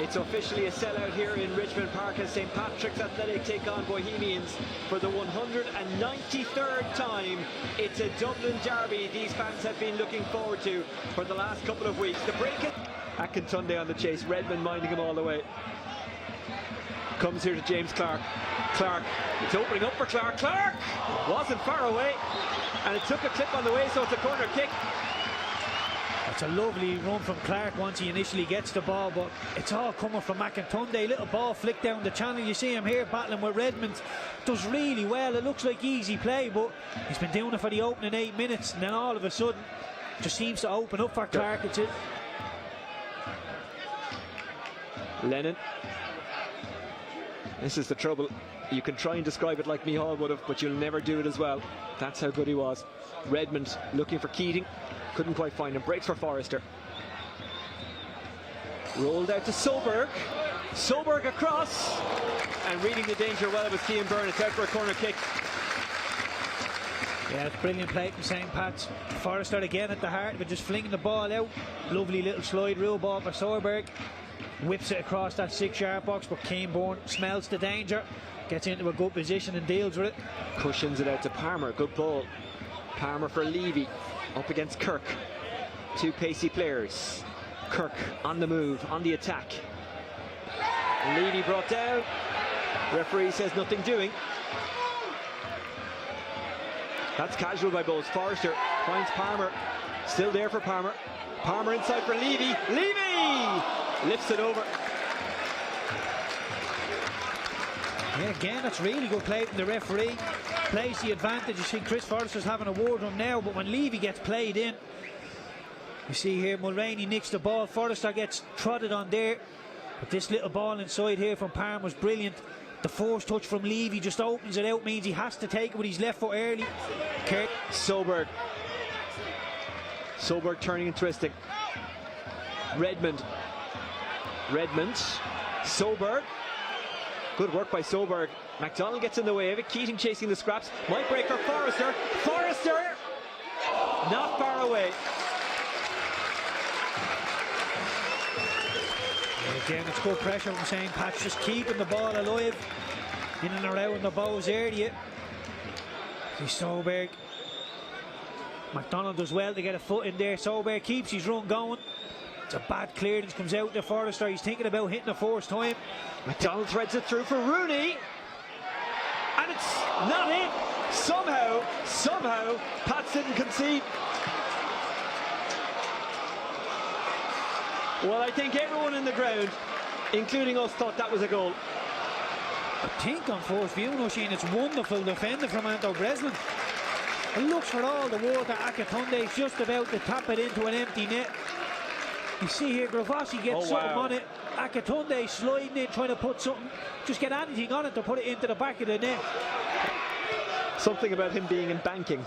It's officially a sellout here in Richmond Park as St. Patrick's Athletic take on Bohemians for the 193rd time. It's a Dublin derby these fans have been looking forward to for the last couple of weeks. The break it. Akintunde on the chase, Redmond minding him all the way. Comes here to James Clark. Clark, it's opening up for Clark. Clark wasn't far away, and it took a clip on the way, so it's a corner kick. It's a lovely run from Clark once he initially gets the ball, but it's all coming from Akintunde. Little ball flick down the channel. You see him here battling with Redmond. Does really well. It looks like easy play, but he's been doing it for the opening 8 minutes, and then all of a sudden just seems to open up for Clark. It's it. Lennon. This is the trouble. You can try and describe it like 𝗕𝗏𝗚 would have, but you'll never do it as well. That's how good he was. Redmond looking for Keating. Couldn't quite find him. Breaks for Forrester. Rolled out to Solberg. Solberg across. And reading the danger well was Cian Byrne. It's out for a corner kick. Yeah, it's brilliant play from St. Pat's. Forrester again at the heart, but just flinging the ball out. Lovely little slide rule ball for Solberg. Whips it across that 6-yard box, but Cian Byrne smells the danger. Gets into a good position and deals with it. Cushions it out to Palmer. Good ball. Palmer for Levy. Up against Kirk. Two pacey players. Kirk on the move, on the attack. Levy brought down. Referee says nothing doing. That's casual by Bowles. Forrester finds Palmer. Still there for Palmer. Palmer inside for Levy. Levy lifts it over. Yeah, again, that's really good play from the referee. Plays the advantage. You see Chris Forrester's having a word on him now, but when Levy gets played in, you see here Mulroney nicks the ball. Forrester gets trotted on there, but this little ball inside here from Palmer was brilliant. The force touch from Levy just opens it out, means he has to take it with his left foot early. Solberg turning and twisting. Redmond. Solberg. Good work by Solberg. McDonald gets in the way of it. Keating chasing the scraps. Might break for Forrester. Forrester! Not far away. And again, it's good pressure from St. Pat's, just keeping the ball alive in and around the Bows area. See Solberg. McDonald does well to get a foot in there. Solberg keeps his run going. It's a bad clearance, comes out to Forrester. He's thinking about hitting the first time. McDonald threads it through for Rooney. And it's not in. Somehow, Pats didn't concede. Well, I think everyone in the ground, including us, thought that was a goal. I think on first view, Oisin, it's wonderful defending from Anto Breslin. It looks for all the world that Akintunde is just about to tap it into an empty net. You see here, 𝗕𝗏𝗚𝗛𝗏 gets something on it. Akintunde sliding in, trying to put something, just get anything on it to put it into the back of the net. Something about him being in banking.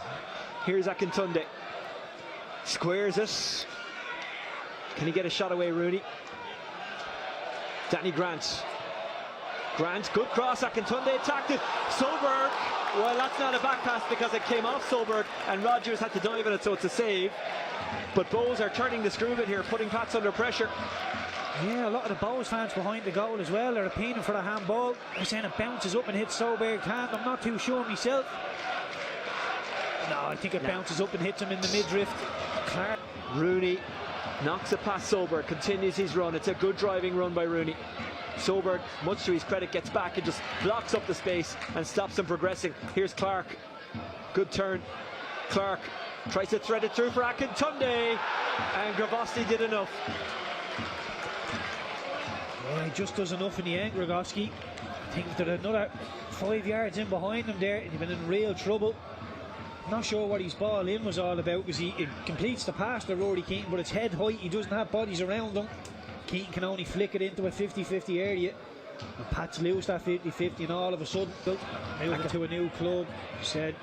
Here's Akintunde. Squares it. Can he get a shot away, Rooney? Danny Grant. Good cross. Akintunde attacked it. Solberg. Well, that's not a back pass because it came off Solberg and Rogers had to dive in it, so it's a save. But Bows are turning the screw bit here, putting Pats under pressure. Yeah, a lot of the Bows fans behind the goal as well. They're appealing for the handball. They're saying it bounces up and hits Solberg's hand. I'm not too sure myself. No, I think it bounces up and hits him in the midriff. Clark. Rooney knocks it past Solberg, continues his run. It's a good driving run by Rooney. Solberg, much to his credit, gets back and just blocks up the space and stops him progressing. Here's Clark. Good turn. Clark tries to thread it through for Akintunde, and 𝗕𝗏𝗚𝗛𝗏 did enough. Yeah, he just does enough in the end, 𝗕𝗏𝗚𝗛𝗏. I think there's another 5 yards in behind him there. He'd been in real trouble. Not sure what his ball in was all about, because he completes the pass to Rory Keating, but it's head height. He doesn't have bodies around him. Keating can only flick it into a 50-50 area. And Pats lose that 50-50, and all of a sudden, moving to a new club. Said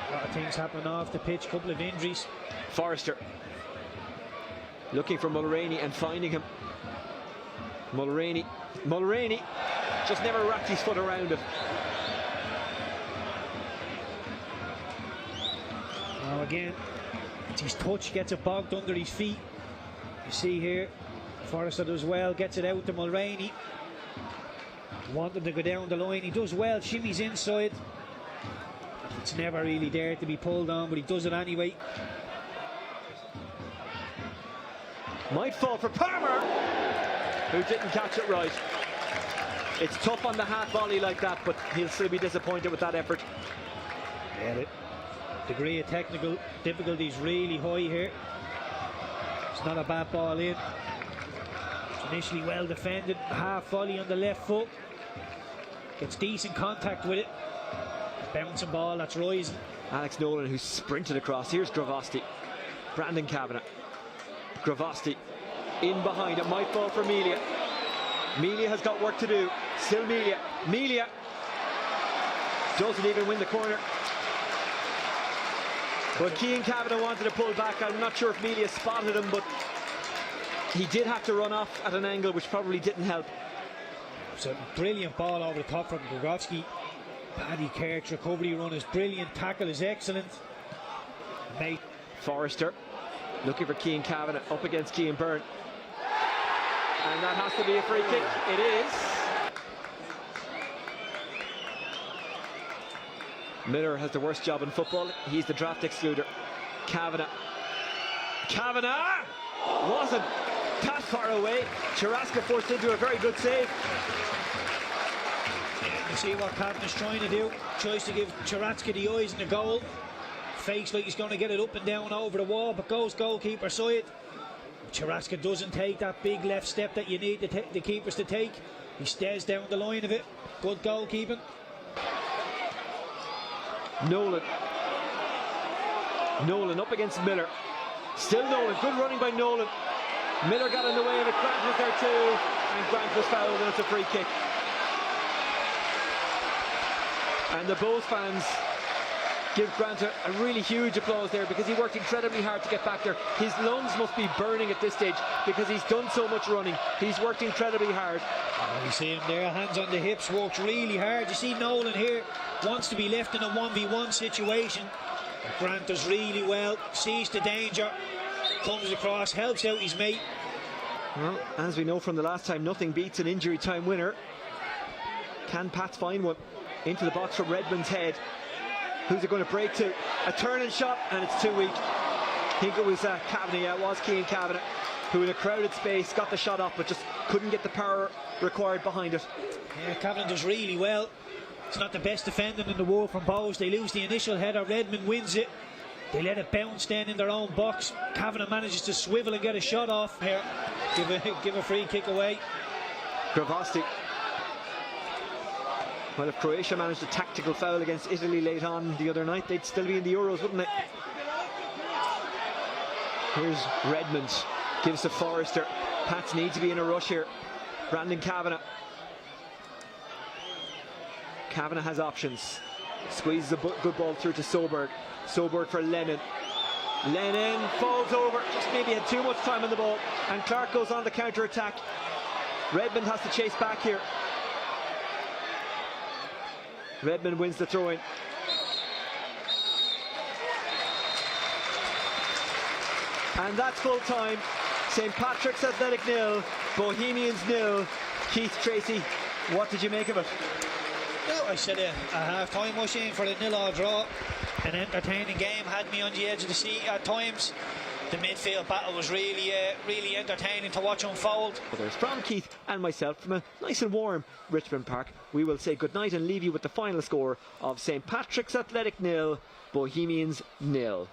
a lot of things happening off the pitch, couple of injuries. Forrester looking for Mulroney and finding him. Mulroney just never wrapped his foot around him. Now again, it's his touch, gets it bogged under his feet. You see here, Forrester does well, gets it out to Mulroney. Want him to go down the line, he does well, shimmies inside. It's never really there to be pulled on, but he does it anyway. Might fall for Palmer, who didn't catch it right. It's tough on the half volley like that, but he'll still be disappointed with that effort. Yeah, the degree of technical difficulty is really high here. It's not a bad ball in. It's initially well defended, half volley on the left foot. Gets decent contact with it. Bouncing ball that's rising. Alex Nolan, who sprinted across. Here's 𝗕𝗚𝗏𝗏. Brandon Kavanagh. 𝗕𝗏𝗏 in behind. It might fall for 𝗕:𝗏𝗏. 𝗕:𝗏𝗏 has got work to do. Still 𝗕:𝗏𝗏. 𝗕:𝗏𝗏 doesn't even win the corner. But Cian Kavanagh wanted to pull back. I'm not sure if 𝗕:𝗏𝗏 spotted him, but he did have to run off at an angle which probably didn't help. It's a brilliant ball over the top from 𝗕𝗏𝗏𝗏. Paddy Kirk's recovery run is brilliant, tackle is excellent. Mate. Forrester looking for Cian Kavanagh up against Cian Byrne. And that has to be a free kick. It is. Miller has the worst job in football. He's the draft excluder. Kavanagh. Kavanagh wasn't that far away. 𝗕𝗏𝗏𝗏 forced into a very good save. You see what Kavanagh's trying to do. Tries to give 𝗕𝗏𝗏𝗏 the eyes in the goal. Fakes like he's going to get it up and down over the wall, but goes goalkeeper side. 𝗕𝗏𝗏𝗏𝗏 doesn't take that big left step that you need the keepers to take. He stays down the line of it. Good goalkeeping. Nolan up against Miller. Still Nolan. Good running by Nolan. Miller got in the way of it. Grant was there too, and Grant was fouled, and it's a free kick. And the Bows fans give Grant a really huge applause there, because he worked incredibly hard to get back there. His lungs must be burning at this stage because he's done so much running. He's worked incredibly hard. You see him there, hands on the hips, works really hard. You see Nolan here, wants to be left in a 1v1 situation. Grant does really well, sees the danger, comes across, helps out his mate. Well, as we know from the last time, nothing beats an injury time winner. Can Pats find one? Into the box from Redmond's head. Who's it going to break to? A turning shot, and it's too weak. I think it was Kavanagh, yeah, it was Cian Kavanagh, who in a crowded space got the shot off, but just couldn't get the power required behind it. Yeah, Kavanagh does really well. It's not the best defending in the world from Bows. They lose the initial header, Redmond wins it. They let it bounce then in their own box. Kavanagh manages to swivel and get a shot off here. Give a free kick away. 𝗕𝗏𝗏𝗏𝗏. Well, if Croatia managed a tactical foul against Italy late on the other night, they'd still be in the Euros, wouldn't they? Here's Redmond, gives to Forrester. Pats need to be in a rush here. Brandon Kavanagh. Kavanagh has options. Squeezes a good ball through to Soberg. Soberg for Lennon. Lennon falls over, just maybe had too much time on the ball, and Clark goes on the counter-attack. Redmond has to chase back here. Redmond wins the throw-in. And that's full time. St. Patrick's Athletic 0, Bohemians 0. Keith, Tracy, what did you make of it? Well, I said at half-time was in for the 0-0 draw. An entertaining game, had me on the edge of the seat at times. The midfield battle was really entertaining to watch unfold. There's from Keith and myself from a nice and warm Richmond Park. We will say goodnight and leave you with the final score of St. Patrick's Athletic 0, Bohemians 0.